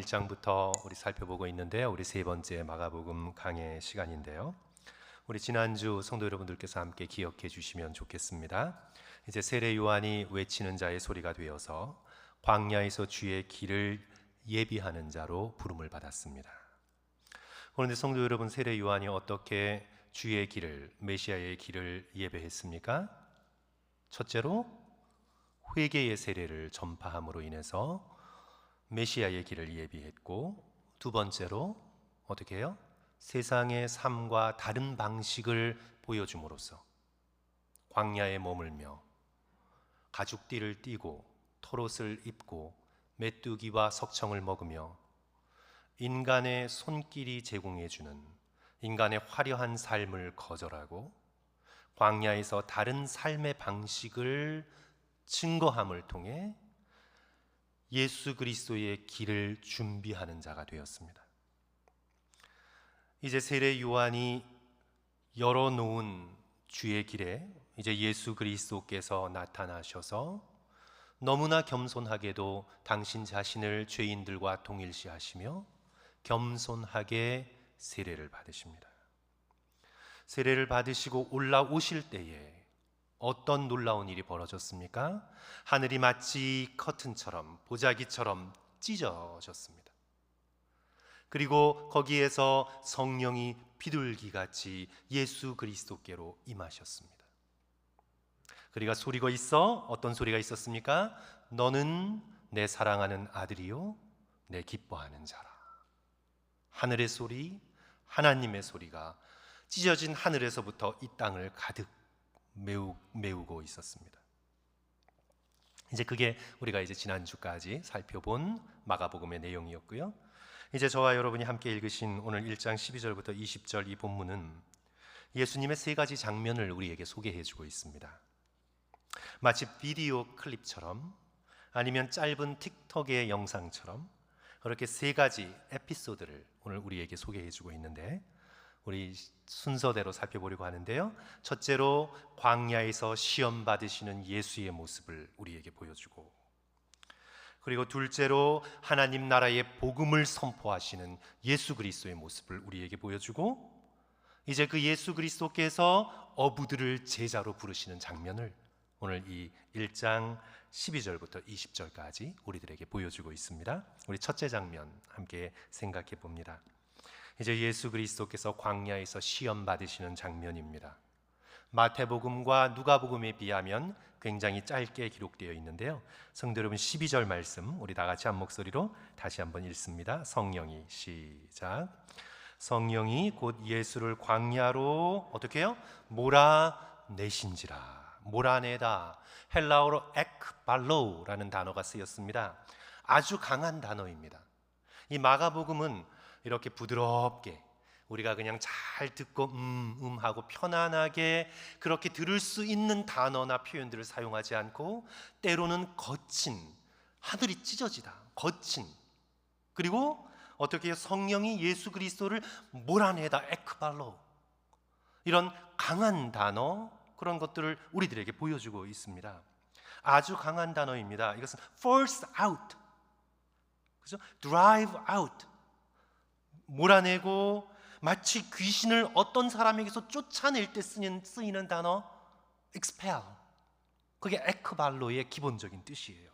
1장부터 우리 살펴보고 있는데요. 우리 세 번째 마가복음 강해 시간인데요. 우리 지난주 성도 여러분들께서 함께 기억해 주시면 좋겠습니다. 이제 세례 요한이 외치는 자의 소리가 되어서 광야에서 주의 길을 예비하는 자로 부름을 받았습니다. 그런데 성도 여러분, 세례 요한이 어떻게 주의 길을, 메시아의 길을 예배했습니까? 첫째로 회개의 세례를 전파함으로 인해서 메시아의 길을 예비했고, 두 번째로 어떻게 해요? 세상의 삶과 다른 방식을 보여줌으로써 광야에 머물며 가죽띠를 띠고 털옷을 입고 메뚜기와 석청을 먹으며 인간의 손길이 제공해주는 인간의 화려한 삶을 거절하고 광야에서 다른 삶의 방식을 증거함을 통해 예수 그리스도의 길을 준비하는 자가 되었습니다. 이제 세례 요한이 열어놓은 주의 길에 이제 예수 그리스도께서 나타나셔서 너무나 겸손하게도 당신 자신을 죄인들과 동일시하시며 겸손하게 세례를 받으십니다. 세례를 받으시고 올라오실 때에 어떤 놀라운 일이 벌어졌습니까? 하늘이 마치 커튼처럼, 보자기처럼 찢어졌습니다. 그리고 거기에서 성령이 비둘기같이 예수 그리스도께로 임하셨습니다. 그리고 소리가 있어, 어떤 소리가 있었습니까? 너는 내 사랑하는 아들이요 내 기뻐하는 자라. 하늘의 소리, 하나님의 소리가 찢어진 하늘에서부터 이 땅을 가득 메우고 있었습니다. 이제 그게 우리가 이제 지난주까지 살펴본 마가복음의 내용이었고요. 이제 저와 여러분이 함께 읽으신 오늘 1장 12절부터 20절 이 본문은 예수님의 세 가지 장면을 우리에게 소개해 주고 있습니다. 마치 비디오 클립처럼 아니면 짧은 틱톡의 영상처럼 그렇게 세 가지 에피소드를 오늘 우리에게 소개해 주고 있는데, 우리 순서대로 살펴보려고 하는데요. 첫째로 광야에서 시험 받으시는 예수의 모습을 우리에게 보여주고, 그리고 둘째로 하나님 나라의 복음을 선포하시는 예수 그리스도의 모습을 우리에게 보여주고, 이제 그 예수 그리스도께서 어부들을 제자로 부르시는 장면을 오늘 이 1장 12절부터 20절까지 우리들에게 보여주고 있습니다. 우리 첫째 장면 함께 생각해 봅니다. 이제 예수 그리스도께서 광야에서 시험 받으시는 장면입니다. 마태복음과 누가복음에 비하면 굉장히 짧게 기록되어 있는데요. 성도 여러분, 12절 말씀 우리 다 같이 한 목소리로 다시 한번 읽습니다. 성령이 시작. 성령이 곧 예수를 광야로 어떻게 해요? 몰아내신지라. 몰아내다, 헬라어로 ekballo라는 단어가 쓰였습니다. 아주 강한 단어입니다. 이 마가복음은 이렇게 부드럽게 우리가 그냥 잘 듣고 하고 편안하게 그렇게 들을 수 있는 단어나 표현들을 사용하지 않고, 때로는 거친, 하늘이 찢어지다, 거친, 그리고 어떻게 성령이 예수 그리스도를 몰아내다, 에크발로, 이런 강한 단어, 그런 것들을 우리들에게 보여주고 있습니다. 아주 강한 단어입니다. 이것은 force out, 그죠? drive out, 몰아내고 마치 귀신을 어떤 사람에게서 쫓아낼 때 쓰이는 단어 expel, 그게 에크발로의 기본적인 뜻이에요.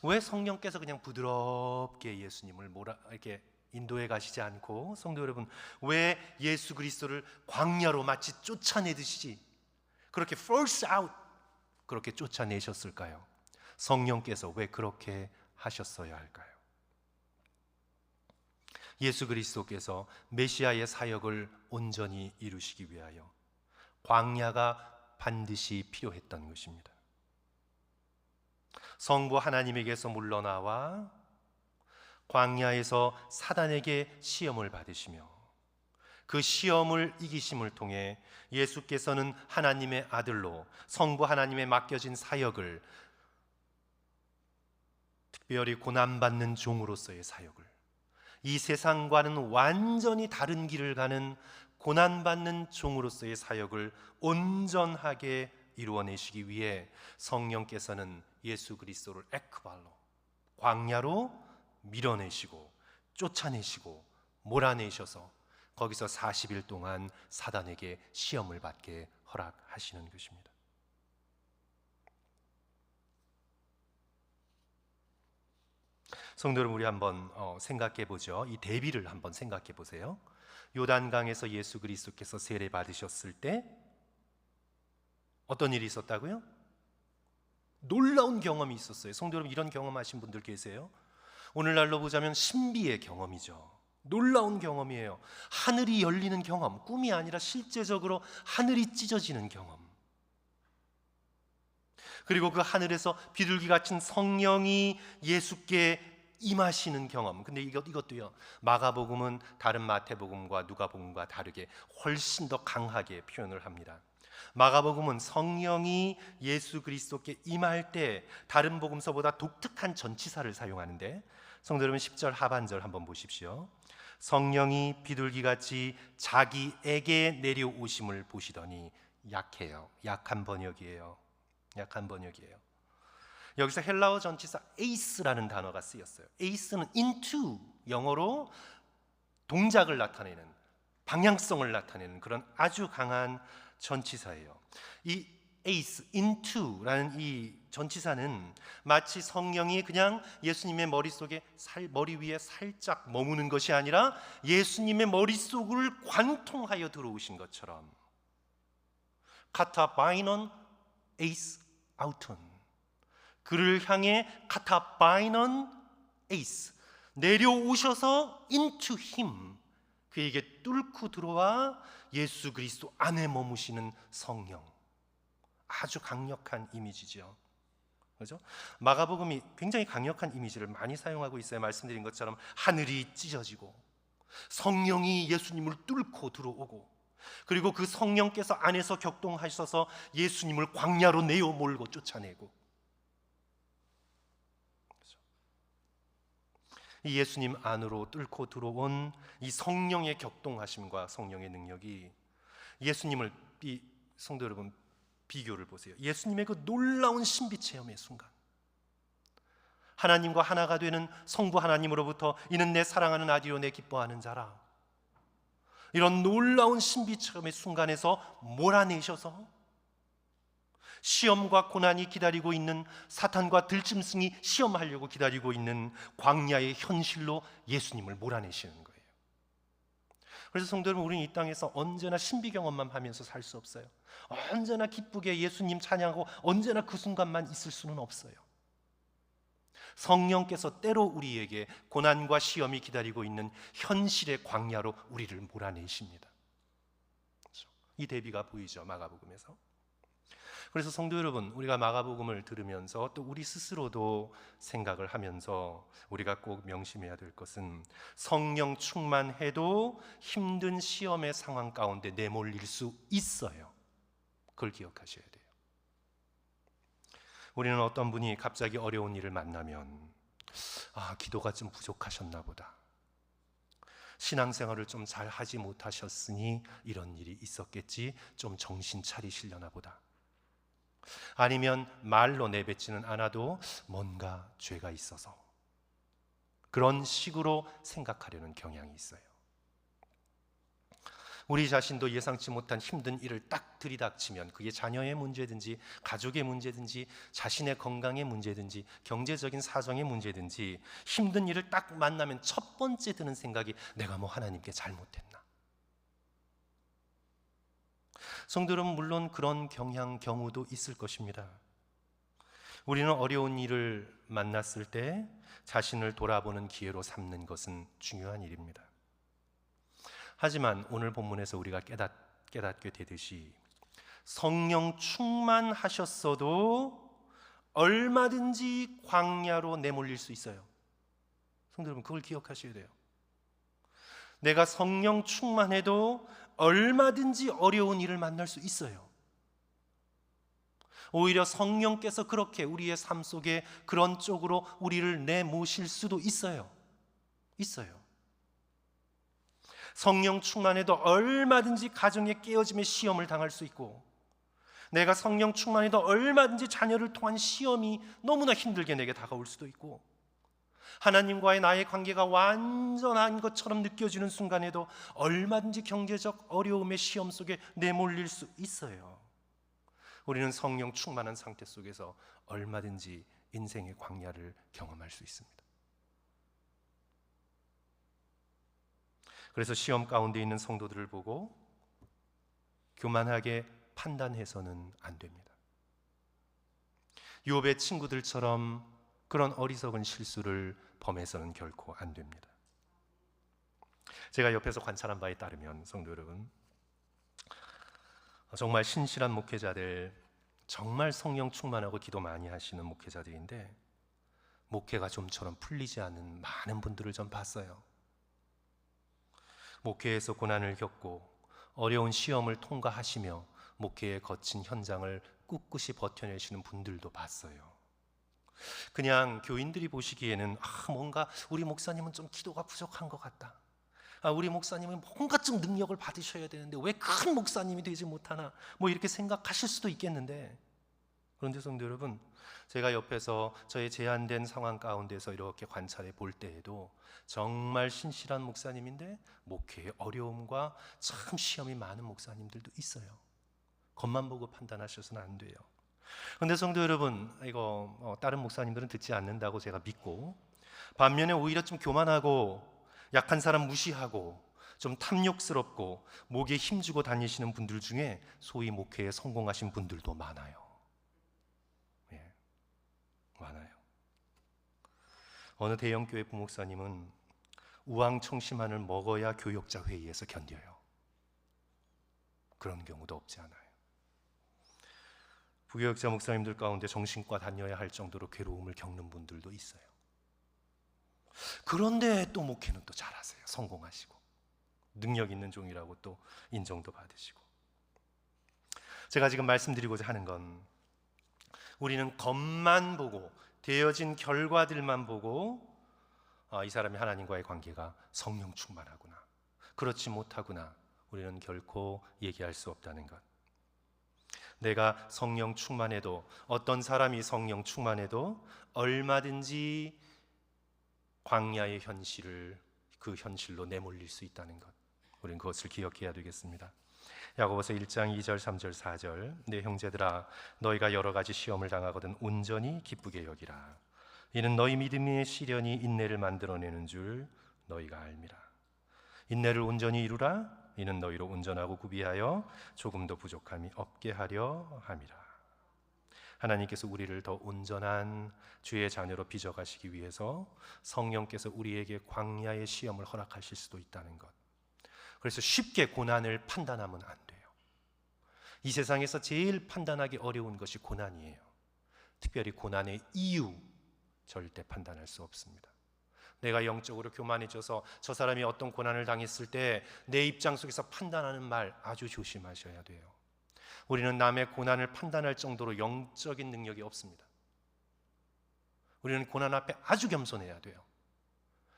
왜 성령께서 그냥 부드럽게 예수님을 이렇게 인도해 가시지 않고, 성도 여러분, 왜 예수 그리스도를 광야로 마치 쫓아내듯이 그렇게 force out, 그렇게 쫓아내셨을까요? 성령께서 왜 그렇게 하셨어야 할까요? 예수 그리스도께서 메시아의 사역을 온전히 이루시기 위하여 광야가 반드시 필요했던 것입니다. 성부 하나님에게서 물러나와 광야에서 사단에게 시험을 받으시며 그 시험을 이기심을 통해 예수께서는 하나님의 아들로 성부 하나님에 맡겨진 사역을, 특별히 고난받는 종으로서의 사역을, 이 세상과는 완전히 다른 길을 가는 고난받는 종으로서의 사역을 온전하게 이루어내시기 위해 성령께서는 예수 그리스도를 에크발로, 광야로 밀어내시고 쫓아내시고 몰아내셔서 거기서 40일 동안 사단에게 시험을 받게 허락하시는 것입니다. 성도 여러분, 우리 한번 생각해 보죠. 이 대비를 한번 생각해 보세요. 요단강에서 예수 그리스도께서 세례 받으셨을 때 어떤 일이 있었다고요? 놀라운 경험이 있었어요. 성도 여러분, 이런 경험하신 분들 계세요? 오늘날로 보자면 신비의 경험이죠. 놀라운 경험이에요. 하늘이 열리는 경험, 꿈이 아니라 실제적으로 하늘이 찢어지는 경험. 그리고 그 하늘에서 비둘기 같은 성령이 예수께 임하시는 경험. 근데 이것도요, 마가복음은 다른 마태복음과 누가복음과 다르게 훨씬 더 강하게 표현을 합니다. 마가복음은 성령이 예수 그리스도께 임할 때 다른 복음서보다 독특한 전치사를 사용하는데, 성도 여러분 10절 하반절 한번 보십시오. 성령이 비둘기같이 자기에게 내려오심을 보시더니. 약해요. 약한 번역이에요. 약한 번역이에요. 여기서 헬라어 전치사 에이스라는 단어가 쓰였어요. 에이스는 into, 영어로 동작을 나타내는, 방향성을 나타내는 그런 아주 강한 전치사예요. 이 에이스, into라는 이 전치사는 마치 성령이 그냥 예수님의 머리 위에 살짝 머무는 것이 아니라 예수님의 머릿속을 관통하여 들어오신 것처럼, 카타 바이넌 에이스 아우톤, 그를 향해 카타 바이넌 에이스, 내려오셔서 into him, 그에게 뚫고 들어와 예수 그리스도 안에 머무시는 성령. 아주 강력한 이미지죠. 그렇죠? 마가복음이 굉장히 강력한 이미지를 많이 사용하고 있어요. 말씀드린 것처럼 하늘이 찢어지고 성령이 예수님을 뚫고 들어오고, 그리고 그 성령께서 안에서 격동하셔서 예수님을 광야로 내어 몰고 쫓아내고. 그렇죠? 이 예수님 안으로 뚫고 들어온 이 성령의 격동하심과 성령의 능력이 예수님을, 성도 여러분, 비교를 보세요. 예수님의 그 놀라운 신비 체험의 순간, 하나님과 하나가 되는 성부 하나님으로부터 이는 내 사랑하는 아들이요 내 기뻐하는 자라, 이런 놀라운 신비 체험의 순간에서 몰아내셔서 시험과 고난이 기다리고 있는, 사탄과 들짐승이 시험하려고 기다리고 있는 광야의 현실로 예수님을 몰아내시는 거예요. 그래서 성도 여러분, 우리는 이 땅에서 언제나 신비 경험만 하면서 살 수 없어요. 언제나 기쁘게 예수님 찬양하고 언제나 그 순간만 있을 수는 없어요. 성령께서 때로 우리에게 고난과 시험이 기다리고 있는 현실의 광야로 우리를 몰아내십니다. 그렇죠? 이 대비가 보이죠, 마가복음에서. 그래서 성도 여러분, 우리가 마가복음을 들으면서 또 우리 스스로도 생각을 하면서 우리가 꼭 명심해야 될 것은, 성령 충만해도 힘든 시험의 상황 가운데 내몰릴 수 있어요. 그걸 기억하셔야 돼요. 우리는 어떤 분이 갑자기 어려운 일을 만나면 기도가 좀 부족하셨나 보다, 신앙생활을 좀 잘 하지 못하셨으니 이런 일이 있었겠지, 좀 정신 차리시려나 보다, 아니면 말로 내뱉지는 않아도 뭔가 죄가 있어서, 그런 식으로 생각하려는 경향이 있어요. 우리 자신도 예상치 못한 힘든 일을 딱 들이닥치면, 그게 자녀의 문제든지 가족의 문제든지 자신의 건강의 문제든지 경제적인 사정의 문제든지, 힘든 일을 딱 만나면 첫 번째 드는 생각이 내가 뭐 하나님께 잘못했나. 성도들은 물론 그런 경우도 있을 것입니다. 우리는 어려운 일을 만났을 때 자신을 돌아보는 기회로 삼는 것은 중요한 일입니다. 하지만 오늘 본문에서 우리가 깨닫게 되듯이, 성령 충만하셨어도 얼마든지 광야로 내몰릴 수 있어요. 성도 여러분, 그걸 기억하셔야 돼요. 내가 성령 충만해도 얼마든지 어려운 일을 만날 수 있어요. 오히려 성령께서 그렇게 우리의 삶 속에 그런 쪽으로 우리를 내모실 수도 있어요. 성령 충만해도 얼마든지 가정의 깨어짐의 시험을 당할 수 있고, 내가 성령 충만해도 얼마든지 자녀를 통한 시험이 너무나 힘들게 내게 다가올 수도 있고, 하나님과의 나의 관계가 완전한 것처럼 느껴지는 순간에도 얼마든지 경제적 어려움의 시험 속에 내몰릴 수 있어요. 우리는 성령 충만한 상태 속에서 얼마든지 인생의 광야를 경험할 수 있습니다. 그래서 시험 가운데 있는 성도들을 보고 교만하게 판단해서는 안 됩니다. 욥의 친구들처럼 그런 어리석은 실수를 범해서는 결코 안 됩니다. 제가 옆에서 관찰한 바에 따르면 성도 여러분, 정말 신실한 목회자들, 정말 성령 충만하고 기도 많이 하시는 목회자들인데 목회가 좀처럼 풀리지 않는 많은 분들을 전 봤어요. 목회에서 고난을 겪고 어려운 시험을 통과하시며 목회의 거친 현장을 꿋꿋이 버텨내시는 분들도 봤어요. 그냥 교인들이 보시기에는 뭔가 우리 목사님은 좀 기도가 부족한 것 같다. 우리 목사님은 뭔가 좀 능력을 받으셔야 되는데 왜 큰 목사님이 되지 못하나, 이렇게 생각하실 수도 있겠는데, 그런데 성도 여러분, 제가 옆에서 저의 제한된 상황 가운데서 이렇게 관찰해 볼 때에도 정말 신실한 목사님인데 목회의 어려움과 참 시험이 많은 목사님들도 있어요. 겉만 보고 판단하셔서는 안 돼요. 그런데 성도 여러분, 이거 다른 목사님들은 듣지 않는다고 제가 믿고, 반면에 오히려 좀 교만하고 약한 사람 무시하고 좀 탐욕스럽고 목에 힘주고 다니시는 분들 중에 소위 목회에 성공하신 분들도 많아요. 많아요. 어느 대형교회 부목사님은 우황청심환을 먹어야 교역자 회의에서 견뎌요. 그런 경우도 없지 않아요. 부교역자 목사님들 가운데 정신과 다녀야 할 정도로 괴로움을 겪는 분들도 있어요. 그런데 또 목회는 또 잘하세요. 성공하시고 능력 있는 종이라고 또 인정도 받으시고. 제가 지금 말씀드리고자 하는 건, 우리는 겉만 보고 되어진 결과들만 보고 이 사람이 하나님과의 관계가 성령 충만하구나, 그렇지 못하구나, 우리는 결코 얘기할 수 없다는 것. 내가 성령 충만해도, 어떤 사람이 성령 충만해도 얼마든지 광야의 현실을 그 현실로 내몰릴 수 있다는 것, 우리는 그것을 기억해야 되겠습니다. 야고보서 1장 2절 3절 4절, 내 형제들아 너희가 여러 가지 시험을 당하거든 온전히 기쁘게 여기라. 이는 너희 믿음의 시련이 인내를 만들어내는 줄 너희가 알미라. 인내를 온전히 이루라. 이는 너희로 온전하고 구비하여 조금도 부족함이 없게 하려 함이라. 하나님께서 우리를 더 온전한 주의 자녀로 빚어가시기 위해서 성령께서 우리에게 광야의 시험을 허락하실 수도 있다는 것. 그래서 쉽게 고난을 판단하면 안 돼요. 이 세상에서 제일 판단하기 어려운 것이 고난이에요. 특별히 고난의 이유, 절대 판단할 수 없습니다. 내가 영적으로 교만해져서 저 사람이 어떤 고난을 당했을 때 내 입장 속에서 판단하는 말 아주 조심하셔야 돼요. 우리는 남의 고난을 판단할 정도로 영적인 능력이 없습니다. 우리는 고난 앞에 아주 겸손해야 돼요.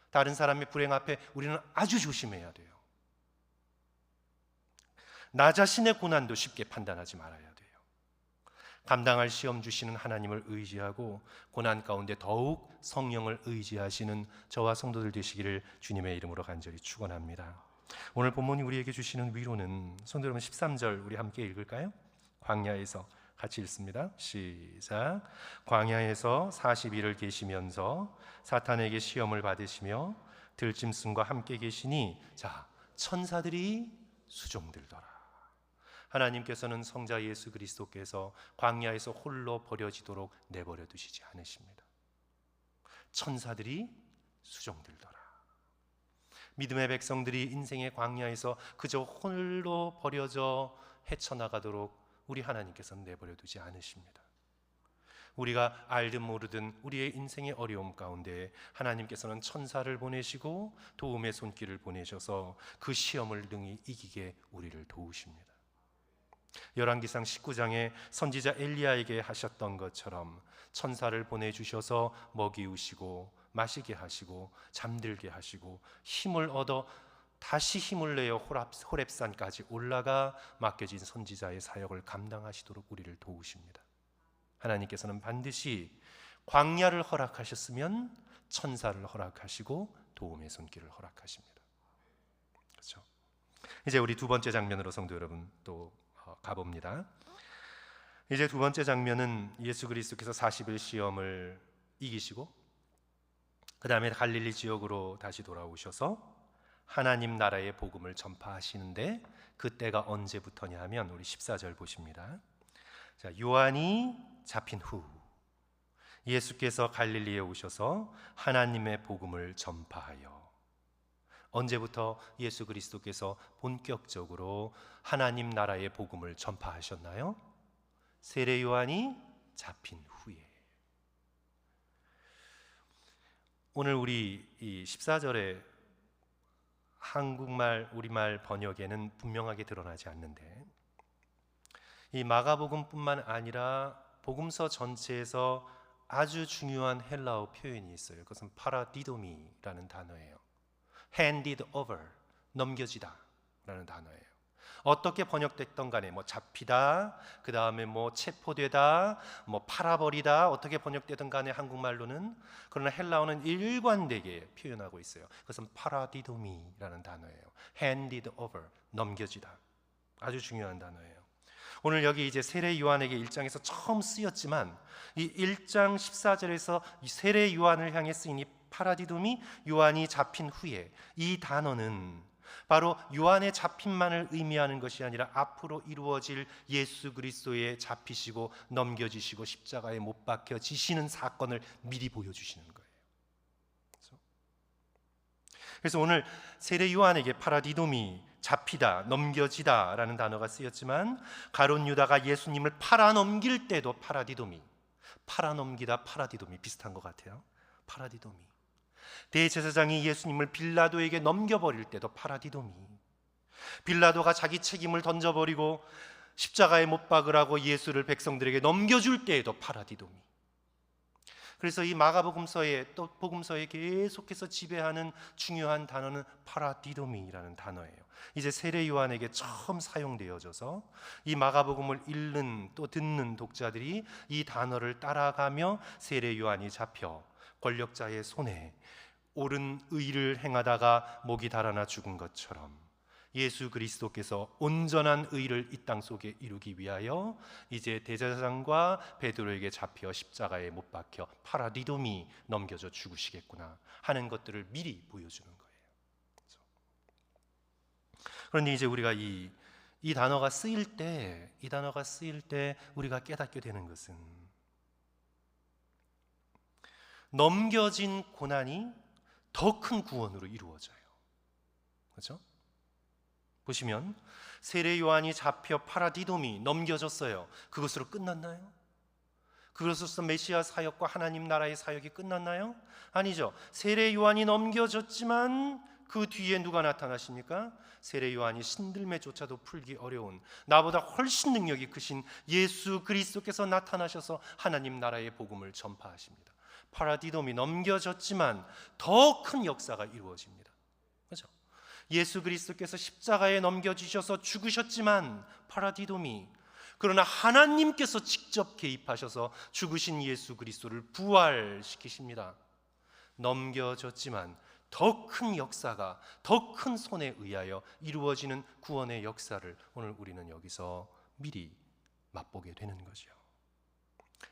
다른 사람의 불행 앞에 우리는 아주 조심해야 돼요. 나 자신의 고난도 쉽게 판단하지 말아야 돼요. 감당할 시험 주시는 하나님을 의지하고 고난 가운데 더욱 성령을 의지하시는 저와 성도들 되시기를 주님의 이름으로 간절히 축원합니다. 오늘 본문이 우리에게 주시는 위로는, 성도 여러분 13절 우리 함께 읽을까요? 광야에서 같이 읽습니다. 시작. 광야에서 40일을 계시면서 사탄에게 시험을 받으시며 들짐승과 함께 계시니 천사들이 수종들더라. 하나님께서는 성자 예수 그리스도께서 광야에서 홀로 버려지도록 내버려 두시지 않으십니다. 천사들이 수종들더라. 믿음의 백성들이 인생의 광야에서 그저 홀로 버려져 헤쳐나가도록 우리 하나님께서는 내버려 두지 않으십니다. 우리가 알든 모르든 우리의 인생의 어려움 가운데 하나님께서는 천사를 보내시고 도움의 손길을 보내셔서 그 시험을 능히 이기게 우리를 도우십니다. 열왕기상 19장에 선지자 엘리야에게 하셨던 것처럼 천사를 보내주셔서 먹이우시고 마시게 하시고 잠들게 하시고 힘을 얻어 다시 힘을 내어 호렙산까지 올라가 맡겨진 선지자의 사역을 감당하시도록 우리를 도우십니다. 하나님께서는 반드시 광야를 허락하셨으면 천사를 허락하시고 도움의 손길을 허락하십니다. 그렇죠? 이제 우리 두 번째 장면으로 성도 여러분 또 가봅니다. 이제 두 번째 장면은 예수 그리스도께서 40일 시험을 이기시고 그 다음에 갈릴리 지역으로 다시 돌아오셔서 하나님 나라의 복음을 전파하시는데 그때가 언제부터냐 하면 우리 14절 보십니다. 자, 요한이 잡힌 후 예수께서 갈릴리에 오셔서 하나님의 복음을 전파하여. 언제부터 예수 그리스도께서 본격적으로 하나님 나라의 복음을 전파하셨나요? 세례 요한이 잡힌 후에. 오늘 우리 이 14절에 한국말, 우리말 번역에는 분명하게 드러나지 않는데 이 마가복음뿐만 아니라 복음서 전체에서 아주 중요한 헬라어 표현이 있어요. 그것은 파라디도미라는 단어예요. handed over, 넘겨지다 라는 단어예요. 어떻게 번역됐던 간에 뭐 잡히다, 그 다음에 뭐 체포되다, 뭐 팔아버리다, 어떻게 번역되든 간에 한국말로는, 그러나 헬라어는 일관되게 표현하고 있어요. 그것은 파라디도미라는 단어예요. handed over, 넘겨지다. 아주 중요한 단어예요. 오늘 여기 이제 세례 요한에게 1장에서 처음 쓰였지만 이 1장 14절에서 이 세례 요한을 향해 쓰인 이 파라디돔이 요한이 잡힌 후에, 이 단어는 바로 요한의 잡힘만을 의미하는 것이 아니라 앞으로 이루어질 예수 그리스도의 잡히시고 넘겨지시고 십자가에 못 박혀지시는 사건을 미리 보여주시는 거예요. 그래서 오늘 세례 요한에게 파라디돔이 잡히다, 넘겨지다 라는 단어가 쓰였지만 가룟 유다가 예수님을 팔아넘길 때도 파라디돔이, 팔아넘기다, 파라디돔이 비슷한 것 같아요. 파라디돔이. 대제사장이 예수님을 빌라도에게 넘겨버릴 때도 파라디돔이, 빌라도가 자기 책임을 던져버리고 십자가에 못 박으라고 예수를 백성들에게 넘겨줄 때에도 파라디돔이. 그래서 이 마가복음서에 또 복음서에 계속해서 지배하는 중요한 단어는 파라디돔이라는 단어예요. 이제 세례 요한에게 처음 사용되어져서 이 마가복음을 읽는 또 듣는 독자들이 이 단어를 따라가며 세례 요한이 잡혀 권력자의 손에 옳은 의를 행하다가 목이 달아나 죽은 것처럼 예수 그리스도께서 온전한 의를 이 땅 속에 이루기 위하여 이제 대제사장과 베드로에게 잡혀 십자가에 못 박혀 파라디돔이 넘겨져 죽으시겠구나 하는 것들을 미리 보여주는 거예요. 그런데 이제 우리가 이 단어가 쓰일 때, 이 단어가 쓰일 때 우리가 깨닫게 되는 것은 넘겨진 고난이 더 큰 구원으로 이루어져요. 그렇죠? 보시면 세례 요한이 잡혀 파라디돔이 넘겨졌어요. 그것으로 끝났나요? 그것으로서 메시아 사역과 하나님 나라의 사역이 끝났나요? 아니죠. 세례 요한이 넘겨졌지만 그 뒤에 누가 나타나십니까? 세례 요한이 신들매조차도 풀기 어려운, 나보다 훨씬 능력이 크신 예수 그리스도께서 나타나셔서 하나님 나라의 복음을 전파하십니다. 파라디돔이 넘겨졌지만 더 큰 역사가 이루어집니다. 그렇죠? 예수 그리스도께서 십자가에 넘겨지셔서 죽으셨지만 파라디돔이, 그러나 하나님께서 직접 개입하셔서 죽으신 예수 그리스도를 부활시키십니다. 넘겨졌지만 더 큰 역사가, 더 큰 손에 의하여 이루어지는 구원의 역사를 오늘 우리는 여기서 미리 맛보게 되는 거죠.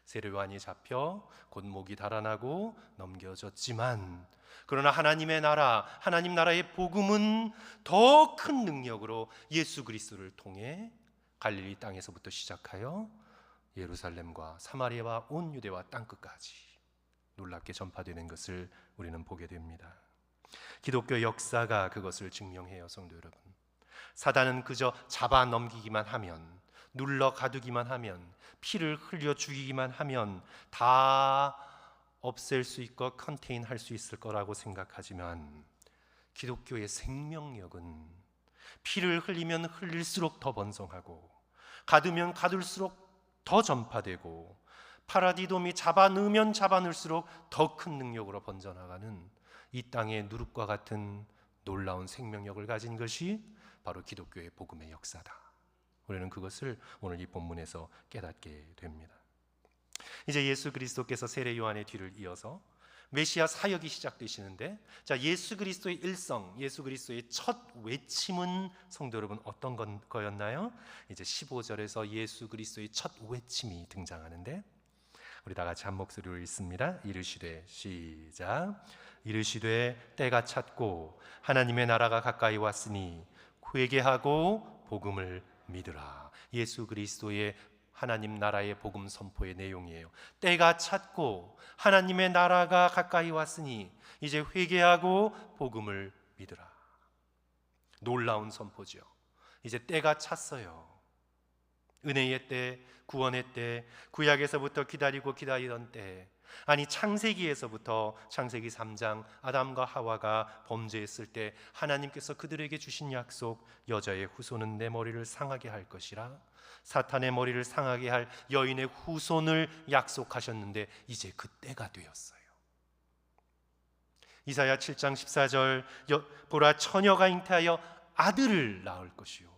세례 요한이 잡혀 곧 목이 달아나고 넘겨졌지만, 그러나 하나님의 나라, 하나님 나라의 복음은 더 큰 능력으로 예수 그리스도를 통해 갈릴리 땅에서부터 시작하여 예루살렘과 사마리아와 온 유대와 땅끝까지 놀랍게 전파되는 것을 우리는 보게 됩니다. 기독교 역사가 그것을 증명해요. 성도 여러분, 사단은 그저 잡아 넘기기만 하면, 눌러 가두기만 하면, 피를 흘려 죽이기만 하면 다 없앨 수 있고 컨테인할 수 있을 거라고 생각하지만 기독교의 생명력은 피를 흘리면 흘릴수록 더 번성하고 가두면 가둘수록 더 전파되고 파라디돔이 잡아 넣으면 잡아 넣을수록 더 큰 능력으로 번져나가는 이 땅의 누룩과 같은 놀라운 생명력을 가진 것이 바로 기독교의 복음의 역사다. 우리는 그것을 오늘 이 본문에서 깨닫게 됩니다. 이제 예수 그리스도께서 세례 요한의 뒤를 이어서 메시아 사역이 시작되시는데, 자, 예수 그리스도의 일성, 예수 그리스도의 첫 외침은 성도 여러분 어떤 거였나요? 이제 15절에서 예수 그리스도의 첫 외침이 등장하는데, 우리 다 같이 한 목소리로 읽습니다. 이르시되, 시작. 이르시되 때가 찼고 하나님의 나라가 가까이 왔으니 회개하고 복음을 믿으라. 예수 그리스도의 하나님 나라의 복음 선포의 내용이에요. 때가 찼고 하나님의 나라가 가까이 왔으니 이제 회개하고 복음을 믿으라. 놀라운 선포죠. 이제 때가 찼어요. 은혜의 때, 구원의 때, 구약에서부터 기다리던 때, 아니 창세기에서부터 창세기 3장 아담과 하와가 범죄했을 때 하나님께서 그들에게 주신 약속, 여자의 후손은 내 머리를 상하게 할 것이라, 사탄의 머리를 상하게 할 여인의 후손을 약속하셨는데 이제 그 때가 되었어요. 이사야 7장 14절, 보라 처녀가 잉태하여 아들을 낳을 것이요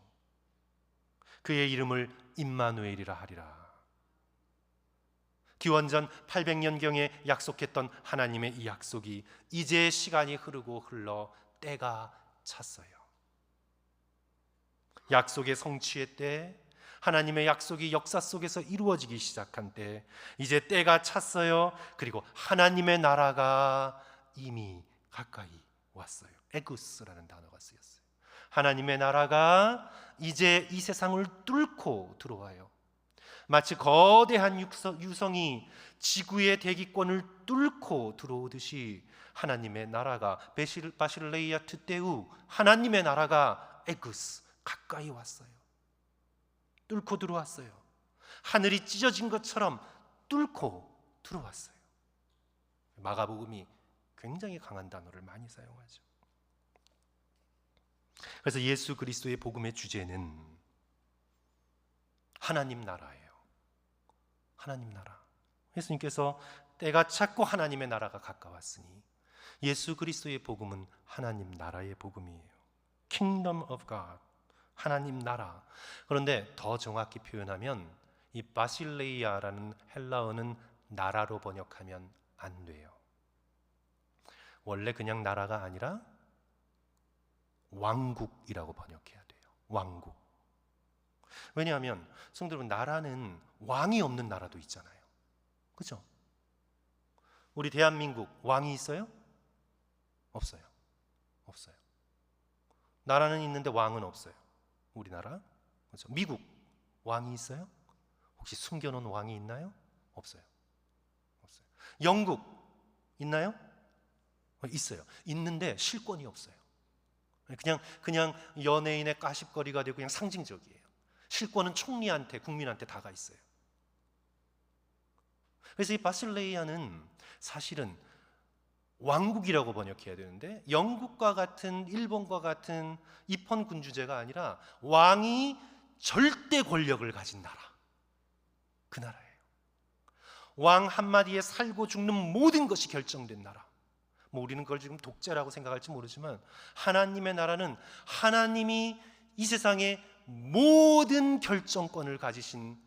그의 이름을 임마누엘이라 하리라. 기원전 800년경에 약속했던 하나님의 이 약속이 이제 시간이 흐르고 흘러 때가 찼어요. 약속의 성취의 때, 하나님의 약속이 역사 속에서 이루어지기 시작한 때, 이제 때가 찼어요. 그리고 하나님의 나라가 이미 가까이 왔어요. 에구스라는 단어가 쓰였어요. 하나님의 나라가 이제 이 세상을 뚫고 들어와요. 마치 거대한 유성이 지구의 대기권을 뚫고 들어오듯이 하나님의 나라가 바실레이아 트테우, 하나님의 나라가 에구스, 가까이 왔어요. 뚫고 들어왔어요. 하늘이 찢어진 것처럼 뚫고 들어왔어요. 마가복음이 굉장히 강한 단어를 많이 사용하죠. 그래서 예수 그리스도의 복음의 주제는 하나님 나라예요. 하나님 나라. 예수님께서 때가 찼고 하나님의 나라가 가까웠으니 예수 그리스도의 복음은 하나님 나라의 복음이에요. Kingdom of God, 하나님 나라. 그런데 더 정확히 표현하면 이 바실레이아라는 헬라어는 나라로 번역하면 안 돼요. 원래 그냥 나라가 아니라 왕국이라고 번역해야 돼요. 왕국. 왜냐하면 성도 여러분, 나라는 왕이 없는 나라도 있잖아요. 그렇죠? 우리 대한민국 왕이 있어요? 없어요. 없어요. 나라는 있는데 왕은 없어요. 우리나라. 그렇죠? 미국 왕이 있어요? 혹시 숨겨놓은 왕이 있나요? 없어요. 없어요. 영국 있나요? 있어요. 있는데 실권이 없어요. 그냥 연예인의 가십거리가 되고 그냥 상징적이에요. 실권은 총리한테, 국민한테 다가 있어요. 그래서 이 바실레이아는 사실은 왕국이라고 번역해야 되는데 영국과 같은, 일본과 같은 입헌 군주제가 아니라 왕이 절대 권력을 가진 나라, 그 나라예요. 왕 한마디에 살고 죽는 모든 것이 결정된 나라. 우리는 그걸 지금 독재라고 생각할지 모르지만 하나님의 나라는 하나님이 이 세상의 모든 결정권을 가지신,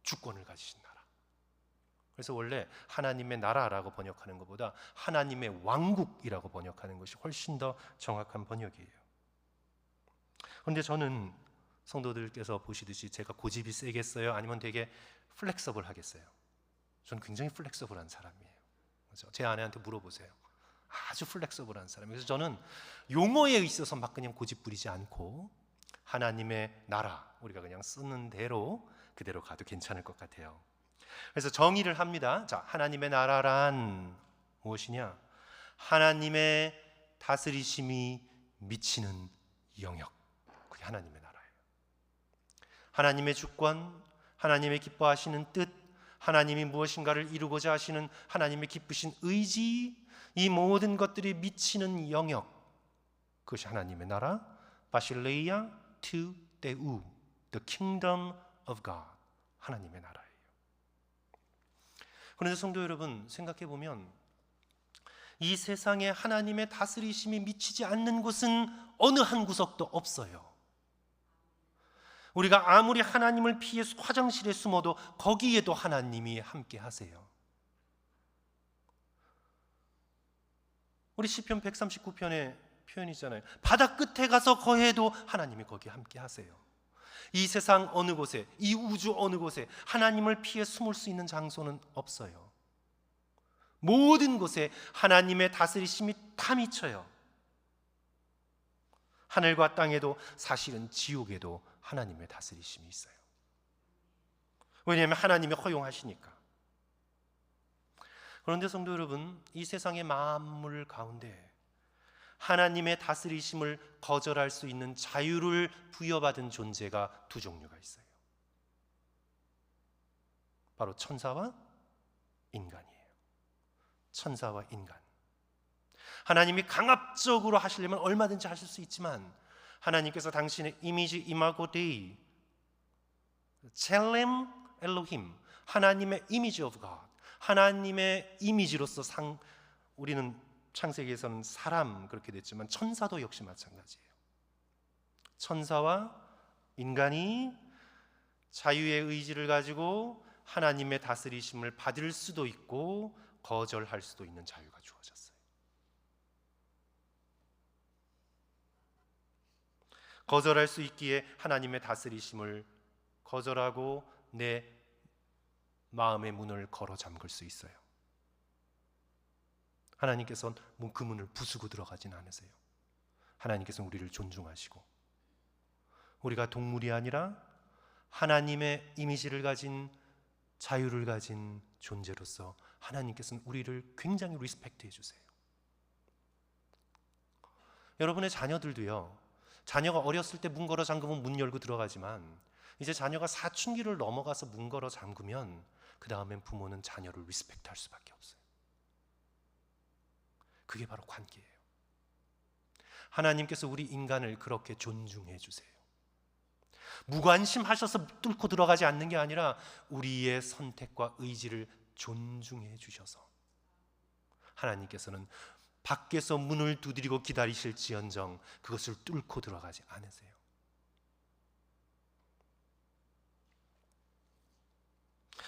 주권을 가지신 나라. 그래서 원래 하나님의 나라라고 번역하는 것보다 하나님의 왕국이라고 번역하는 것이 훨씬 더 정확한 번역이에요. 그런데 저는 성도들께서 보시듯이 제가 고집이 세겠어요? 아니면 되게 플렉서블 하겠어요? 저는 굉장히 플렉서블한 사람이에요. 그렇죠? 제 아내한테 물어보세요. 아주 플렉서블한 사람이에요. 그래서 저는 용어에 있어서 막 그냥 고집 부리지 않고 하나님의 나라, 우리가 그냥 쓰는 대로 그대로 가도 괜찮을 것 같아요. 그래서 정의를 합니다. 자, 하나님의 나라란 무엇이냐? 하나님의 다스리심이 미치는 영역, 그게 하나님의 나라예요. 하나님의 주권, 하나님의 기뻐하시는 뜻, 하나님이 무엇인가를 이루고자 하시는 하나님의 기쁘신 의지, 이 모든 것들이 미치는 영역, 그것이 하나님의 나라, 바실레이아 투 테우, the kingdom of God, 하나님의 나라예요. 그런데 성도 여러분, 생각해 보면 이 세상에 하나님의 다스리심이 미치지 않는 곳은 어느 한 구석도 없어요. 우리가 아무리 하나님을 피해 화장실에 숨어도 거기에도 하나님이 함께 하세요. 우리 시편 139편의 표현이잖아요. 바다 끝에 가서 거해도 하나님이 거기 함께 하세요. 이 세상 어느 곳에, 이 우주 어느 곳에 하나님을 피해 숨을 수 있는 장소는 없어요. 모든 곳에 하나님의 다스리심이 다 미쳐요. 하늘과 땅에도, 사실은 지옥에도 하나님의 다스리심이 있어요. 왜냐하면 하나님이 허용하시니까. 그런데 성도 여러분, 이 세상의 만물 가운데 하나님의 다스리심을 거절할 수 있는 자유를 부여받은 존재가 두 종류가 있어요. 바로 천사와 인간이에요. 천사와 인간. 하나님이 강압적으로 하시려면 얼마든지 하실 수 있지만, 하나님께서 당신의 이미지 이마고 데이, 첼렘 엘로힘, 하나님의 이미지 오브 갓, 하나님의 이미지로서 우리는 창세기에서는 사람 그렇게 됐지만 천사도 역시 마찬가지예요. 천사와 인간이 자유의 의지를 가지고 하나님의 다스리심을 받을 수도 있고 거절할 수도 있는 자유가 주어졌어요. 거절할 수 있기에 하나님의 다스리심을 거절하고 내 마음의 문을 걸어 잠글 수 있어요. 하나님께서는 그 문을 부수고 들어가진 않으세요. 하나님께서는 우리를 존중하시고, 우리가 동물이 아니라 하나님의 이미지를 가진, 자유를 가진 존재로서 하나님께서는 우리를 굉장히 리스펙트해 주세요. 여러분의 자녀들도요, 자녀가 어렸을 때 문 걸어 잠그면 문 열고 들어가지만, 이제 자녀가 사춘기를 넘어가서 문 걸어 잠그면 그 다음엔 부모는 자녀를 리스펙트할 수밖에 없어요. 그게 바로 관계예요. 하나님께서 우리 인간을 그렇게 존중해 주세요. 무관심하셔서 뚫고 들어가지 않는 게 아니라 우리의 선택과 의지를 존중해 주셔서 하나님께서는 밖에서 문을 두드리고 기다리실지언정 그것을 뚫고 들어가지 않으세요.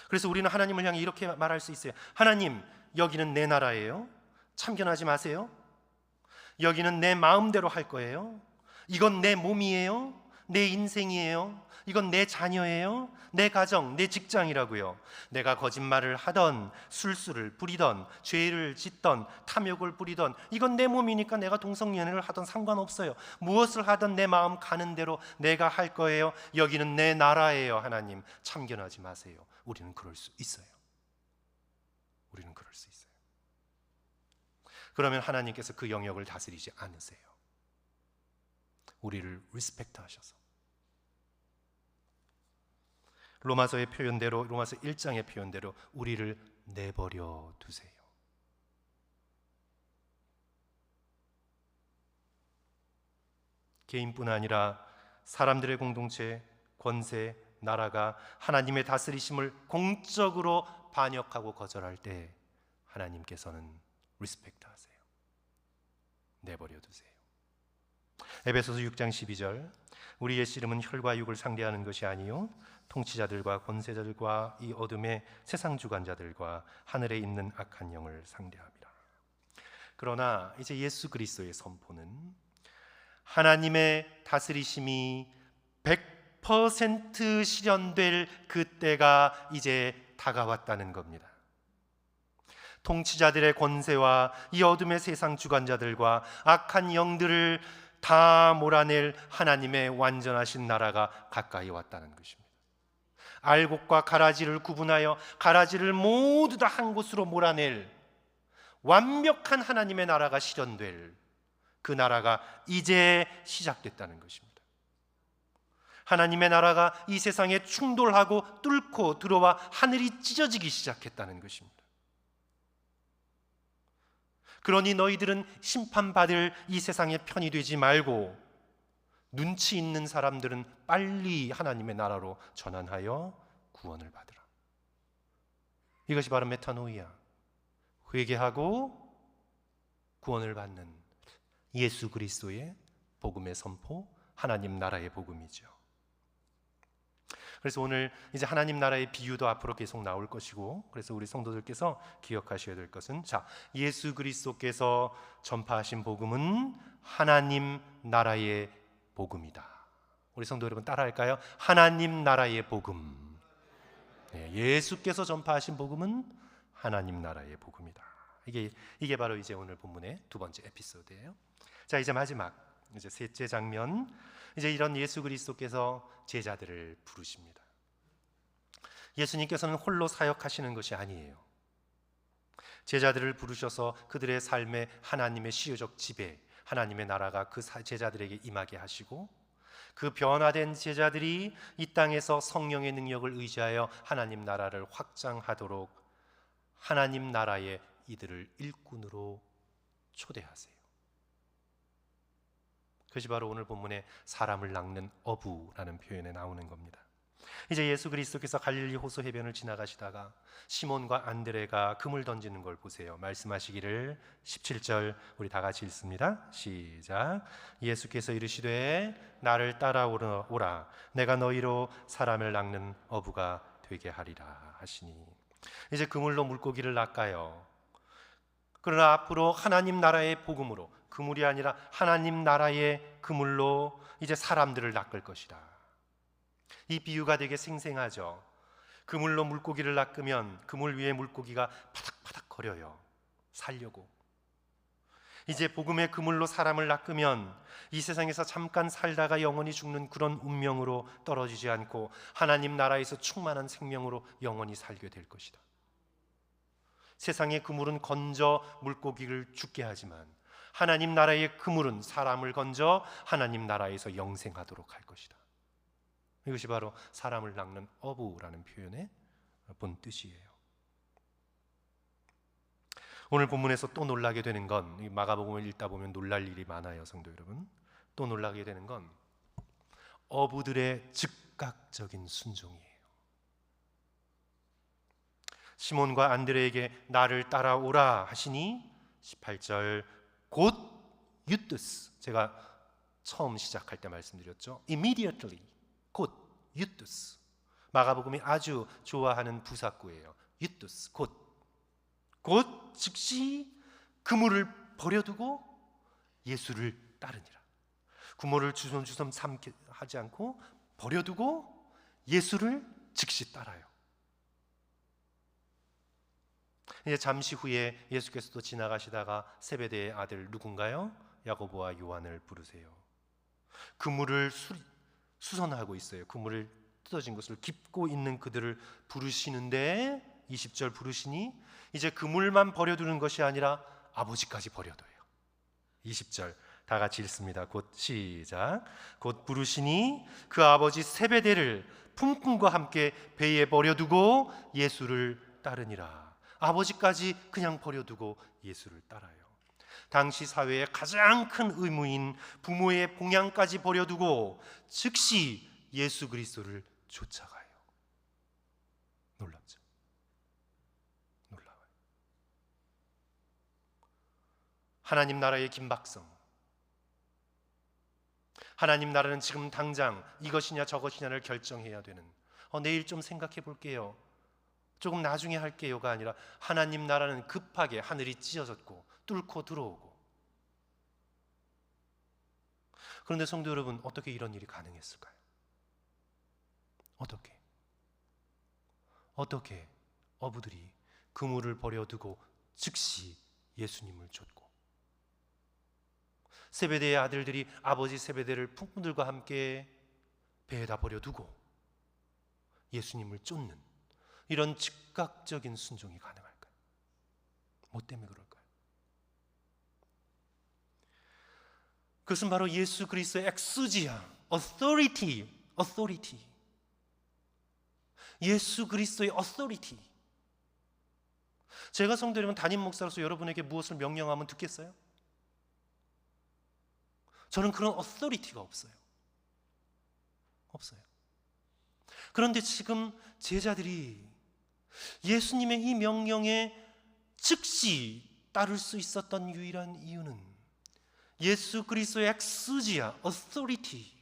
그래서 우리는 하나님을 향해 이렇게 말할 수 있어요. 하나님, 여기는 내 나라예요. 참견하지 마세요. 여기는 내 마음대로 할 거예요. 이건 내 몸이에요. 내 인생이에요. 이건 내 자녀예요. 내 가정, 내 직장이라고요. 내가 거짓말을 하던, 술수를 부리던, 죄를 짓던, 탐욕을 부리던, 이건 내 몸이니까 내가 동성연애를 하던 상관없어요. 무엇을 하던 내 마음 가는 대로 내가 할 거예요. 여기는 내 나라예요. 하나님, 참견하지 마세요. 우리는 그럴 수 있어요. 우리는 그럴 수 있어요. 그러면 하나님께서 그 영역을 다스리지 않으세요. 우리를 리스펙트 하셔서. 로마서의 표현대로, 로마서 1장의 표현대로 우리를 내버려 두세요. 개인뿐 아니라 사람들의 공동체, 권세, 나라가 하나님의 다스리심을 공적으로 반역하고 거절할 때 하나님께서는 리스펙트 하세요. 내버려 두세요. 에베소서 6장 12절, 우리의 씨름은 혈과 육을 상대하는 것이 아니요 통치자들과 권세자들과 이 어둠의 세상 주관자들과 하늘에 있는 악한 영을 상대합니다. 그러나 이제 예수 그리스도의 선포는 하나님의 다스리심이 100% 실현될 그때가 이제 다가왔다는 겁니다. 통치자들의 권세와 이 어둠의 세상 주관자들과 악한 영들을 다 몰아낼 하나님의 완전하신 나라가 가까이 왔다는 것입니다. 알곡과 가라지를 구분하여 가라지를 모두 다 한 곳으로 몰아낼 완벽한 하나님의 나라가 실현될 그 나라가 이제 시작됐다는 것입니다. 하나님의 나라가 이 세상에 충돌하고 뚫고 들어와 하늘이 찢어지기 시작했다는 것입니다. 그러니 너희들은 심판받을 이 세상의 편이 되지 말고 눈치 있는 사람들은 빨리 하나님의 나라로 전환하여 구원을 받으라. 이것이 바로 메타노이아, 회개하고 구원을 받는 예수 그리스도의 복음의 선포, 하나님 나라의 복음이죠. 그래서 오늘 이제 하나님 나라의 비유도 앞으로 계속 나올 것이고, 그래서 우리 성도들께서 기억하셔야 될 것은, 자, 예수 그리스도께서 전파하신 복음은 하나님 나라의 복음이다. 우리 성도 여러분 따라할까요? 하나님 나라의 복음. 네, 예수께서 전파하신 복음은 하나님 나라의 복음이다. 이게 바로 이제 오늘 본문의 두 번째 에피소드예요. 자, 이제 마지막, 이제 셋째 장면, 이제 이런 예수 그리스도께서 제자들을 부르십니다. 예수님께서는 홀로 사역하시는 것이 아니에요. 제자들을 부르셔서 그들의 삶에 하나님의 시효적 지배, 하나님의 나라가 그 제자들에게 임하게 하시고, 그 변화된 제자들이 이 땅에서 성령의 능력을 의지하여 하나님 나라를 확장하도록 하나님 나라의 이들을 일꾼으로 초대하세요. 그것이 바로 오늘 본문에 사람을 낚는 어부라는 표현에 나오는 겁니다. 이제 예수 그리스도께서 갈릴리 호수 해변을 지나가시다가 시몬과 안드레가 금을 던지는 걸 보세요. 말씀하시기를 17절 우리 다 같이 읽습니다. 시작. 예수께서 이르시되 나를 따라오라 내가 너희로 사람을 낚는 어부가 되게 하리라 하시니, 이제 그물로 물고기를 낚아요. 그러나 앞으로 하나님 나라의 복음으로, 그물이 아니라 하나님 나라의 그물로 이제 사람들을 낚을 것이다. 이 비유가 되게 생생하죠. 그물로 물고기를 낚으면 그물 위에 물고기가 파닥파닥 거려요. 살려고. 이제 복음의 그물로 사람을 낚으면 이 세상에서 잠깐 살다가 영원히 죽는 그런 운명으로 떨어지지 않고 하나님 나라에서 충만한 생명으로 영원히 살게 될 것이다. 세상의 그물은 건져 물고기를 죽게 하지만 하나님 나라의 그물은 사람을 건져 하나님 나라에서 영생하도록 할 것이다. 이것이 바로 사람을 낚는 어부라는 표현의 본 뜻이에요. 오늘 본문에서 또 놀라게 되는 건, 마가복음을 읽다 보면 놀랄 일이 많아요, 성도 여러분. 또 놀라게 되는 건 어부들의 즉각적인 순종이에요. 시몬과 안드레에게 나를 따라오라 하시니 18절 곧 유뜨스, 제가 처음 시작할 때 말씀드렸죠. Immediately, 곧 유뜨스. 마가복음이 아주 좋아하는 부사구예요. 유뜨스, 곧 즉시 그물을 버려두고 예수를 따르니라. 그물을 주섬주섬 하지 않고 버려두고 예수를 즉시 따라요. 이제 잠시 후에 예수께서도 지나가시다가 세베대의 아들 누군가요? 야고보와 요한을 부르세요. 그물을 수선하고 있어요. 그물을 뜯어진 것을 깁고 있는 그들을 부르시는데 20절 부르시니 이제 그물만 버려두는 것이 아니라 아버지까지 버려둬요. 20절 다 같이 읽습니다. 곧 시작. 곧 부르시니 그 아버지 세베대를 품꾼과 함께 배에 버려두고 예수를 따르니라. 아버지까지 그냥 버려두고 예수를 따라요. 당시 사회의 가장 큰 의무인 부모의 봉양까지 버려두고 즉시 예수 그리스도를 쫓아가요. 놀랍죠? 놀라워요. 하나님 나라의 긴박성, 하나님 나라는 지금 당장 이것이냐 저것이냐를 결정해야 되는, 내일 좀 생각해 볼게요, 조금 나중에 할게요가 아니라 하나님 나라는 급하게 하늘이 찢어졌고 뚫고 들어오고. 그런데 성도 여러분, 어떻게 이런 일이 가능했을까요? 어떻게 어부들이 그물을 버려두고 즉시 예수님을 쫓고, 세베대의 아들들이 아버지 세베대를 품꾼들과 함께 배에다 버려두고 예수님을 쫓는 이런 즉각적인 순종이 가능할까요? 뭐 때문에 그럴까요? 그것은 바로 예수 그리스도의 엑수지아, authority. 예수 그리스도의 authority. 제가 성도 여러분 담임 목사로서 여러분에게 무엇을 명령하면 듣겠어요? 저는 그런 authority가 없어요. 그런데 지금 제자들이 예수님의 이 명령에 즉시 따를 수 있었던 유일한 이유는 예수 그리스도의 엑스지아, authority.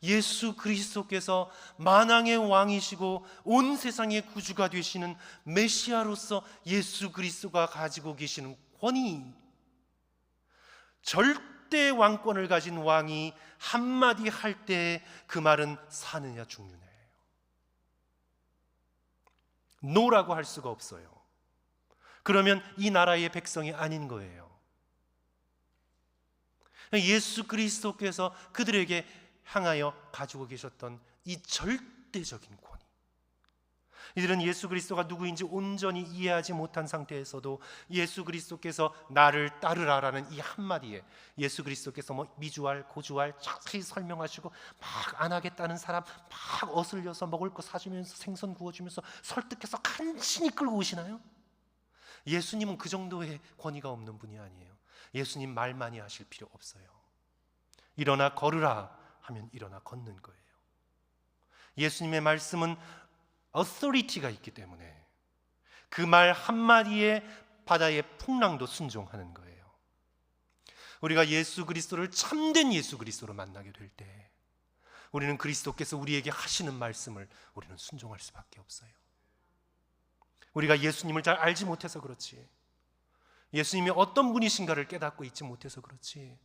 예수 그리스도께서 만왕의 왕이시고 온 세상의 구주가 되시는 메시아로서 예수 그리스도가 가지고 계시는 권위, 절대 왕권을 가진 왕이 한마디 할 때 그 말은 사느냐 죽느냐예요. 노라고 할 수가 없어요. 그러면 이 나라의 백성이 아닌 거예요. 예수 그리스도께서 그들에게 향하여 가지고 계셨던 이 절대적인 권위, 이들은 예수 그리스도가 누구인지 온전히 이해하지 못한 상태에서도 예수 그리스도께서 나를 따르라라는 이 한마디에 예수 그리스도께서 미주알 고주알 자세히 설명하시고 막 안 하겠다는 사람 막 어슬려서 먹을 거 사주면서 생선 구워주면서 설득해서 간신히 끌고 오시나요? 예수님은 그 정도의 권위가 없는 분이 아니에요. 예수님 말 많이 하실 필요 없어요. 일어나 걸으라 하면 일어나 걷는 거예요. 예수님의 말씀은 authority가 있기 때문에 그 말 한마디에 바다의 풍랑도 순종하는 거예요. 우리가 예수 그리스도를 참된 예수 그리스도로 만나게 될 때 우리는 그리스도께서 우리에게 하시는 말씀을 우리는 순종할 수밖에 없어요. 우리가 예수님을 잘 알지 못해서 그렇지, 예수님이 어떤 분이신가를 깨닫고 있지 못해서 그렇지,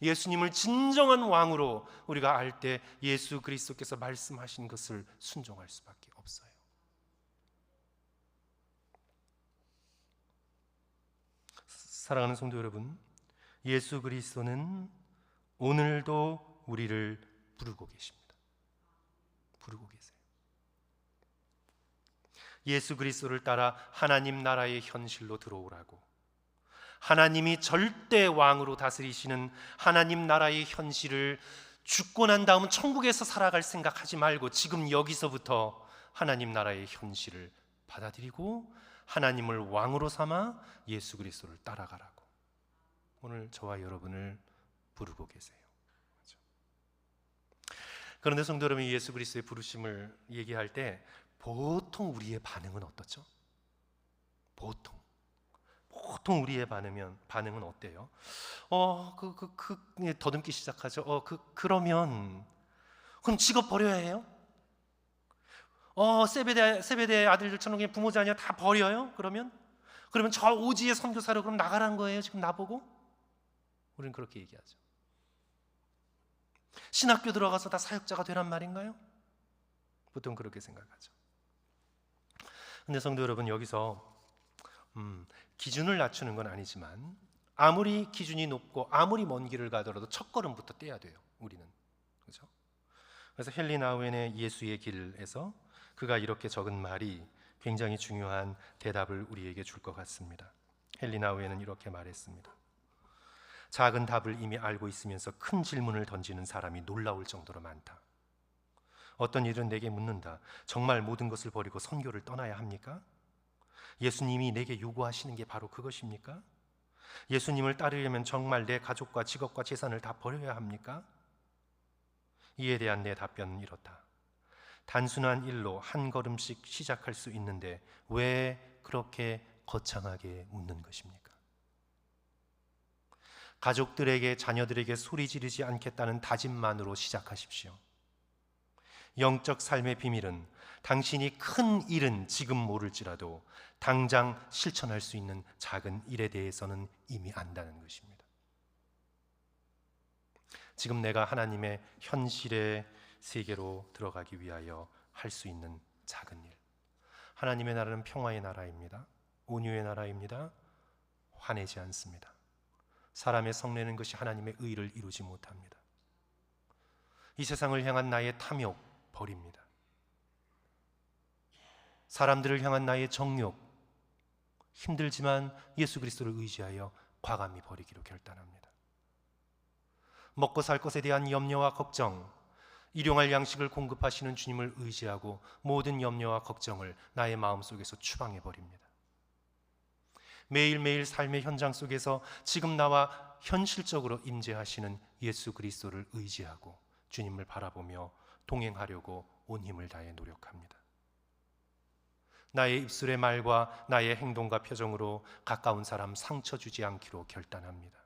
예수님을 진정한 왕으로 우리가 알 때 예수 그리스도께서 말씀하신 것을 순종할 수밖에 없어요. 사랑하는 성도 여러분, 예수 그리스도는 오늘도 우리를 부르고 계십니다. 부르고 계세요. 예수 그리스도를 따라 하나님 나라의 현실로 들어오라고, 하나님이 절대 왕으로 다스리시는 하나님 나라의 현실을 죽고 난 다음 천국에서 살아갈 생각하지 말고 지금 여기서부터 하나님 나라의 현실을 받아들이고 하나님을 왕으로 삼아 예수 그리스도를 따라가라고 오늘 저와 여러분을 부르고 계세요. 그렇죠? 그런데 성도 여러분, 예수 그리스도의 부르심을 얘기할 때 보통 우리의 반응은 어떻죠? 보통 우리의 반응은 어때요? 더듬기 시작하죠. 그러면 그럼 직업 버려야 해요? 세베대 아들들처럼 그냥 부모 자녀 다 버려요? 그러면 저 오지의 선교사로 그럼 나가라는 거예요? 지금 나보고? 우리는 그렇게 얘기하죠. 신학교 들어가서 다 사역자가 되란 말인가요? 보통 그렇게 생각하죠. 근데 성도 여러분, 여기서 기준을 낮추는 건 아니지만 아무리 기준이 높고 아무리 먼 길을 가더라도 첫 걸음부터 떼야 돼요. 우리는. 그렇죠? 그래서 헨리 나우엔의 예수의 길에서 그가 이렇게 적은 말이 굉장히 중요한 대답을 우리에게 줄 것 같습니다. 헨리 나우엔은 이렇게 말했습니다. 작은 답을 이미 알고 있으면서 큰 질문을 던지는 사람이 놀라울 정도로 많다. 어떤 일은 내게 묻는다. 정말 모든 것을 버리고 선교를 떠나야 합니까? 예수님이 내게 요구하시는 게 바로 그것입니까? 예수님을 따르려면 정말 내 가족과 직업과 재산을 다 버려야 합니까? 이에 대한 내 답변은 이렇다. 단순한 일로 한 걸음씩 시작할 수 있는데 왜 그렇게 거창하게 묻는 것입니까? 가족들에게, 자녀들에게 소리 지르지 않겠다는 다짐만으로 시작하십시오. 영적 삶의 비밀은 당신이 큰 일은 지금 모를지라도 당장 실천할 수 있는 작은 일에 대해서는 이미 안다는 것입니다. 지금 내가 하나님의 현실의 세계로 들어가기 위하여 할 수 있는 작은 일. 하나님의 나라는 평화의 나라입니다. 온유의 나라입니다. 화내지 않습니다. 사람의 성내는 것이 하나님의 의를 이루지 못합니다. 이 세상을 향한 나의 탐욕 버립니다. 사람들을 향한 나의 정욕, 힘들지만 예수 그리스도를 의지하여 과감히 버리기로 결단합니다. 먹고 살 것에 대한 염려와 걱정, 일용할 양식을 공급하시는 주님을 의지하고 모든 염려와 걱정을 나의 마음속에서 추방해 버립니다. 매일매일 삶의 현장 속에서 지금 나와 현실적으로 임재하시는 예수 그리스도를 의지하고 주님을 바라보며 동행하려고 온 힘을 다해 노력합니다. 나의 입술의 말과 나의 행동과 표정으로 가까운 사람 상처 주지 않기로 결단합니다.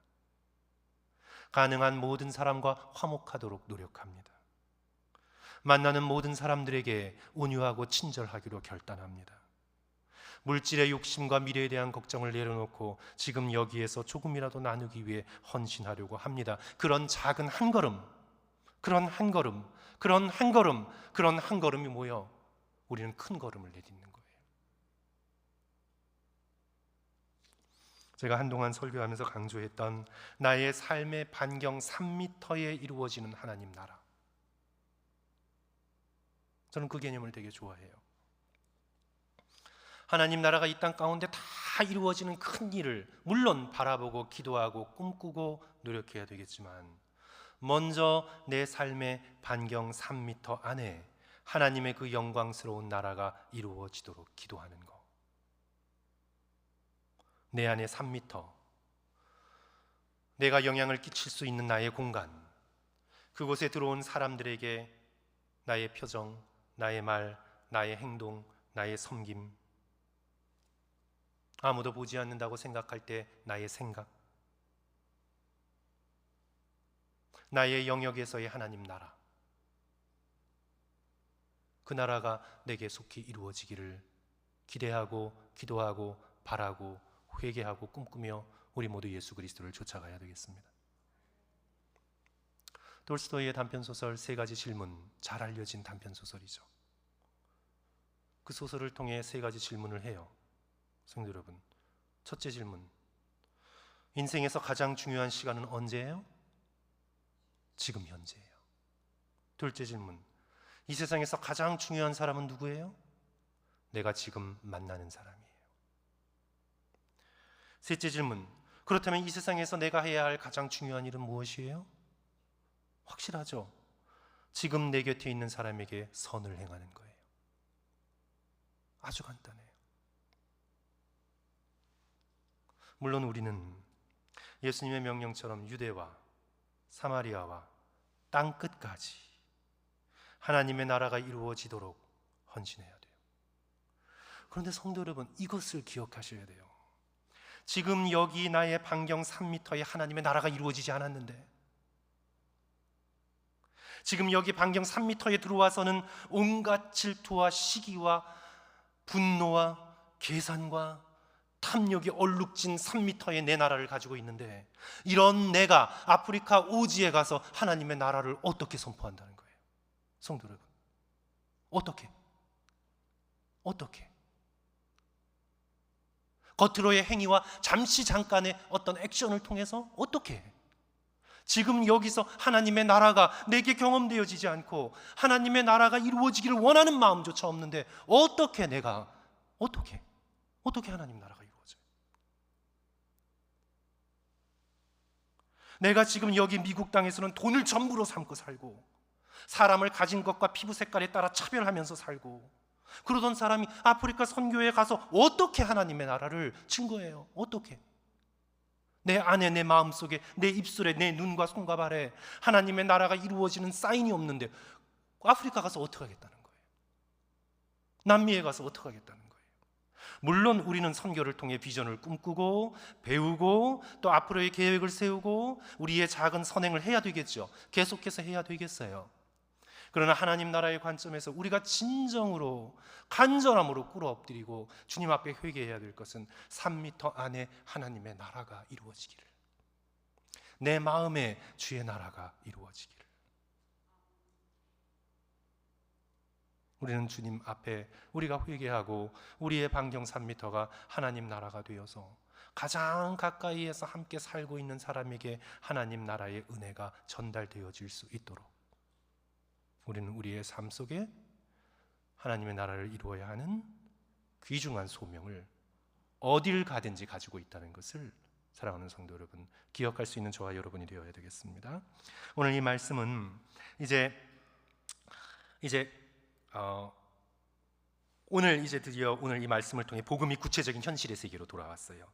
가능한 모든 사람과 화목하도록 노력합니다. 만나는 모든 사람들에게 온유하고 친절하기로 결단합니다. 물질의 욕심과 미래에 대한 걱정을 내려놓고 지금 여기에서 조금이라도 나누기 위해 헌신하려고 합니다. 그런 작은 한 걸음, 그런 한 걸음이 모여 우리는 큰 걸음을 내딛는 거예요. 제가 한동안 설교하면서 강조했던 나의 삶의 반경 3m에 이루어지는 하나님 나라, 저는 그 개념을 되게 좋아해요. 하나님 나라가 이 땅 가운데 다 이루어지는 큰 일을 물론 바라보고 기도하고 꿈꾸고 노력해야 되겠지만, 먼저 내 삶의 반경 3m 안에 하나님의 그 영광스러운 나라가 이루어지도록 기도하는 것. 내 안에 3m, 내가 영향을 끼칠 수 있는 나의 공간, 그곳에 들어온 사람들에게 나의 표정, 나의 말, 나의 행동, 나의 섬김, 아무도 보지 않는다고 생각할 때 나의 생각, 나의 영역에서의 하나님 나라, 그 나라가 내게 속히 이루어지기를 기대하고 기도하고 바라고 회개하고 꿈꾸며 우리 모두 예수 그리스도를 쫓아가야 되겠습니다. 돌스토이의 단편소설 세 가지 질문, 잘 알려진 단편소설이죠. 그 소설을 통해 세 가지 질문을 해요. 성도 여러분, 첫째 질문, 인생에서 가장 중요한 시간은 언제예요? 지금 현재예요. 둘째 질문, 이 세상에서 가장 중요한 사람은 누구예요? 내가 지금 만나는 사람이에요. 셋째 질문, 그렇다면 이 세상에서 내가 해야 할 가장 중요한 일은 무엇이에요? 확실하죠. 지금 내 곁에 있는 사람에게 선을 행하는 거예요. 아주 간단해요. 물론 우리는 예수님의 명령처럼 유대와 사마리아와 땅 끝까지 하나님의 나라가 이루어지도록 헌신해야 돼요. 그런데 성도 여러분, 이것을 기억하셔야 돼요. 지금 여기 나의 반경 3m에 하나님의 나라가 이루어지지 않았는데, 지금 여기 반경 3m에 들어와서는 온갖 질투와 시기와 분노와 계산과 탐욕이 얼룩진 3m의 내 나라를 가지고 있는데, 이런 내가 아프리카 오지에 가서 하나님의 나라를 어떻게 선포한다는 거예요? 성도 여러분, 어떻게? 겉으로의 행위와 잠깐의 어떤 액션을 통해서 어떻게? 지금 여기서 하나님의 나라가 내게 경험되어지지 않고 하나님의 나라가 이루어지기를 원하는 마음조차 없는데 어떻게 내가 어떻게 하나님 나라가 이루어져요? 내가 지금 여기 미국 땅에서는 돈을 전부로 삼고 살고, 사람을 가진 것과 피부 색깔에 따라 차별하면서 살고, 그러던 사람이 아프리카 선교에 가서 어떻게 하나님의 나라를 증거해요? 어떻게? 내 안에, 내 마음속에, 내 입술에, 내 눈과 손과 발에 하나님의 나라가 이루어지는 사인이 없는데 아프리카 가서 어떻게 하겠다는 거예요? 남미에 가서 어떻게 하겠다는 거예요? 물론 우리는 선교를 통해 비전을 꿈꾸고 배우고 또 앞으로의 계획을 세우고 우리의 작은 선행을 해야 되겠죠. 계속해서 해야 되겠어요. 그러나 하나님 나라의 관점에서 우리가 진정으로 간절함으로 꿇어 엎드리고 주님 앞에 회개해야 될 것은 3m 안에 하나님의 나라가 이루어지기를, 내 마음에 주의 나라가 이루어지기를. 우리는 주님 앞에 우리가 회개하고 우리의 반경 3m가 하나님 나라가 되어서 가장 가까이에서 함께 살고 있는 사람에게 하나님 나라의 은혜가 전달되어질 수 있도록 우리는 우리의 삶 속에 하나님의 나라를 이루어야 하는 귀중한 소명을 어딜 가든지 가지고 있다는 것을 사랑하는 성도 여러분, 기억할 수 있는 저와 여러분이 되어야 되겠습니다. 오늘 이 말씀은 오늘 드디어 오늘 이 말씀을 통해 복음이 구체적인 현실의 세계로 돌아왔어요.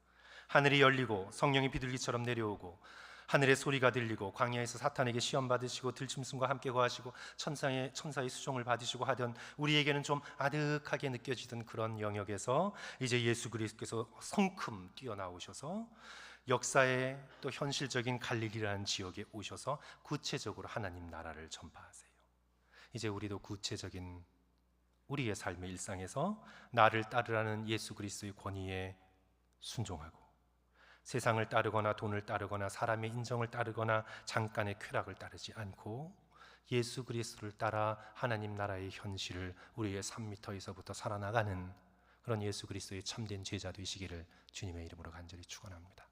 하늘이 열리고 성령이 비둘기처럼 내려오고 하늘의 소리가 들리고 광야에서 사탄에게 시험 받으시고 들짐승과 함께 거하시고 천사의 수종을 받으시고 하던 우리에게는 좀 아득하게 느껴지던 그런 영역에서 이제 예수 그리스도께서 성큼 뛰어나오셔서 역사의 또 현실적인 갈릴리라는 지역에 오셔서 구체적으로 하나님 나라를 전파하세요. 이제 우리도 구체적인 우리의 삶의 일상에서 나를 따르라는 예수 그리스도의 권위에 순종하고, 세상을 따르거나 돈을 따르거나 사람의 인정을 따르거나 잠깐의 쾌락을 따르지 않고 예수 그리스도를 따라 하나님 나라의 현실을 우리의 3m에서부터 살아나가는 그런 예수 그리스도의 참된 제자 되시기를 주님의 이름으로 간절히 축원합니다.